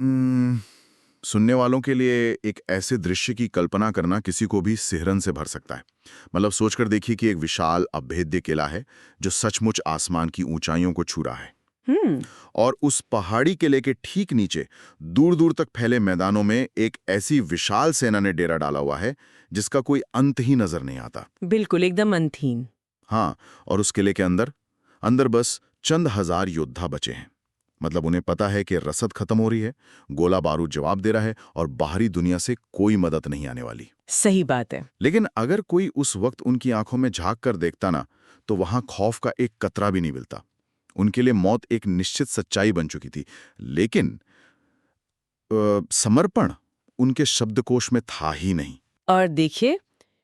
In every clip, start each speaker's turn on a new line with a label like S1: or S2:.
S1: हम्म, सुनने वालों के लिए एक ऐसे दृश्य की कल्पना करना किसी को भी सिहरन से भर सकता है। मतलब सोचकर देखिए कि एक विशाल अभेद्य किला है जो सचमुच आसमान की ऊंचाइयों को छू रहा है।
S2: हम्म।
S1: और उस पहाड़ी किले के ठीक नीचे दूर दूर तक फैले मैदानों में एक ऐसी विशाल सेना ने डेरा डाला हुआ है जिसका कोई अंत ही नजर नहीं आता।
S2: बिल्कुल एकदम अंतहीन।
S1: हाँ, और उस किले के अंदर अंदर बस चंद हजार योद्धा बचे हैं। मतलब उन्हें पता है कि रसद खत्म हो रही है, गोला बारूद जवाब दे रहा है और बाहरी दुनिया से कोई मदद नहीं आने वाली।
S2: सही बात है।
S1: लेकिन अगर कोई उस वक्त उनकी आंखों में झांक कर देखता ना, तो वहां खौफ का एक कतरा भी नहीं मिलता। उनके लिए मौत एक निश्चित सच्चाई बन चुकी थी। लेकिन समर्पण उनके शब्दकोश में था ही नहीं।
S2: और देखिए,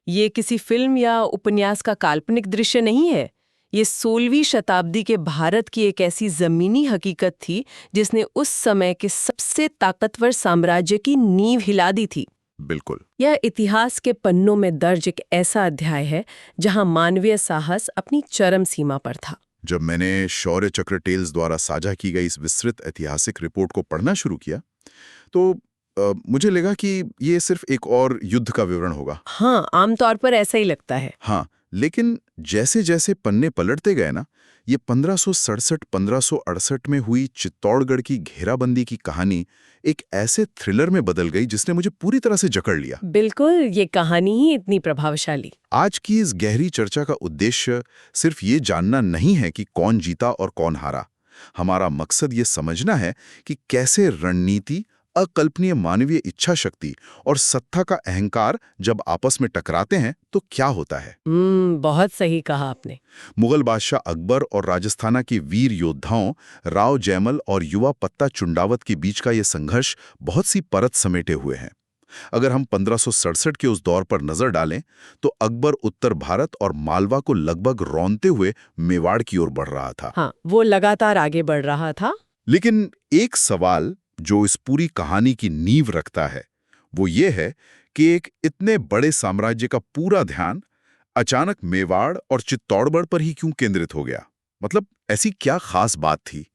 S2: ये किसी फिल्म या उपन्यास का काल्पनिक दृश्य नहीं है। ये 16वीं शताब्दी के भारत की एक ऐसी जमीनी हकीकत थी जिसने उस समय के सबसे ताकतवर साम्राज्य की नींव हिला दी थी।
S1: बिल्कुल।
S2: यह इतिहास के पन्नों में दर्ज एक ऐसा अध्याय है जहां मानवीय साहस अपनी चरम सीमा पर था।
S1: जब मैंने शौर्य चक्र टेल्स द्वारा साझा की गई इस विस्तृत ऐतिहासिक रिपोर्ट को पढ़ना शुरू किया, तो मुझे लगा कि ये सिर्फ एक और युद्ध का विवरण होगा।
S2: हाँ, आमतौर पर ऐसा ही लगता है।
S1: हाँ, लेकिन जैसे जैसे पन्ने पलटते गए ना, ये 1567-1568 में हुई चित्तौड़गढ़ की घेराबंदी की कहानी एक ऐसे थ्रिलर में बदल गई जिसने मुझे पूरी तरह से जकड़ लिया।
S2: बिल्कुल, ये कहानी ही इतनी प्रभावशाली।
S1: आज की इस गहरी चर्चा का उद्देश्य सिर्फ ये जानना नहीं है कि कौन जीता और कौन हारा। हमारा मकसद ये समझना है कि कैसे रणनीति, अकल्पनीय मानवीय इच्छा शक्ति और सत्ता का अहंकार जब आपस में टकराते हैं तो क्या होता है।
S2: बहुत सही कहा आपने।
S1: मुगल बादशाह अकबर और राजस्थाना के वीर योद्धाओं राव जयमल और युवा पत्ता चुंडावत के बीच का यह संघर्ष बहुत सी परत समेटे हुए हैं। अगर हम 1567 के उस दौर पर नजर डालें तो अकबर उत्तर भारत और मालवा को लगभग रौंदते हुए मेवाड़ की ओर बढ़ रहा था।
S2: हाँ, वो लगातार आगे बढ़ रहा था।
S1: लेकिन एक सवाल जो इस पूरी कहानी की नींव रखता है वो ये है कि एक इतने बड़े साम्राज्य का पूरा ध्यान अचानक मेवाड़ और चित्तौड़गढ़ पर ही क्यों केंद्रित हो गया। मतलब ऐसी क्या खास बात थी।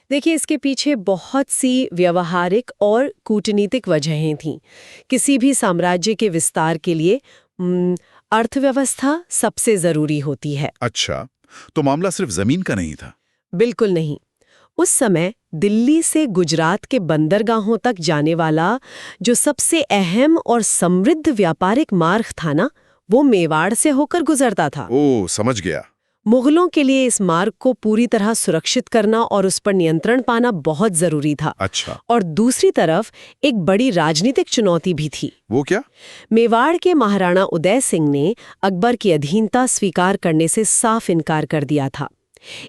S2: देखिए, इसके पीछे बहुत सी व्यवहारिक और कूटनीतिक वजहें थीं। किसी भी साम्राज्य के विस्तार के लिए अर्थव्यवस्था सबसे जरूरी होती है।
S1: अच्छा, तो मामला सिर्फ जमीन का नहीं था।
S2: बिल्कुल नहीं। उस समय दिल्ली से गुजरात के बंदरगाहों तक जाने वाला जो सबसे अहम और समृद्ध व्यापारिक मार्ग था ना, वो मेवाड़ से होकर गुजरता था।
S1: ओह, समझ गया।
S2: मुगलों के लिए इस मार्ग को पूरी तरह सुरक्षित करना और उस पर नियंत्रण पाना बहुत जरूरी था।
S1: अच्छा।
S2: और दूसरी तरफ एक बड़ी राजनीतिक चुनौती भी थी।
S1: वो क्या?
S2: मेवाड़ के महाराणा उदय सिंह ने अकबर की अधीनता स्वीकार करने से साफ इनकार कर दिया था।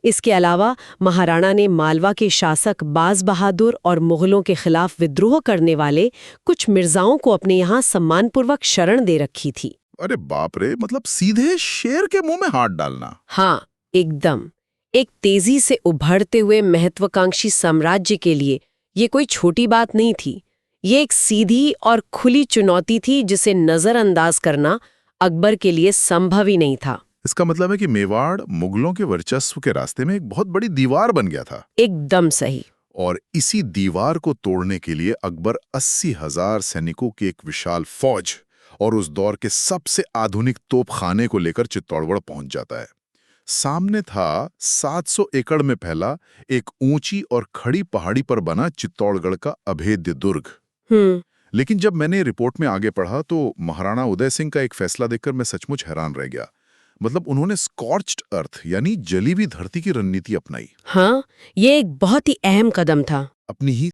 S2: इसके अलावा महाराणा ने मालवा के शासक बाज बहादुर और मुगलों के खिलाफ विद्रोह करने वाले कुछ मिर्जाओं को अपने यहाँ सम्मानपूर्वक शरण दे रखी थी।
S1: अरे बाप रे, मतलब सीधे शेर के मुंह में हाथ डालना।
S2: हाँ, एकदम। एक तेजी से उभरते हुए महत्वाकांक्षी साम्राज्य के लिए ये कोई छोटी बात नहीं थी। ये एक सीधी और खुली चुनौती थी जिसे नजरअंदाज करना अकबर के लिए संभव ही नहीं था।
S1: इसका मतलब है कि मेवाड़ मुगलों के वर्चस्व के रास्ते में एक बहुत बड़ी दीवार बन गया था।
S2: एकदम सही।
S1: और इसी दीवार को तोड़ने के लिए अकबर 80,000 सैनिकों की एक विशाल फौज और उस दौर के सबसे आधुनिक तोपखाने को लेकर चित्तौड़गढ़ पहुंच जाता है। सामने था 700 एकड़ में फैला एक ऊंची और खड़ी पहाड़ी पर बना चित्तौड़गढ़ का अभेद्य दुर्ग। लेकिन जब मैंने रिपोर्ट में आगे पढ़ा तो महाराणा उदय सिंह का एक फैसला देखकर मैं सचमुच हैरान रह गया। मतलब उन्होंने स्कॉर्च्ड अर्थ यानी जली हुई धरती की रणनीति अपनाई।
S2: हाँ, ये एक बहुत ही अहम कदम था।
S1: अपनी ही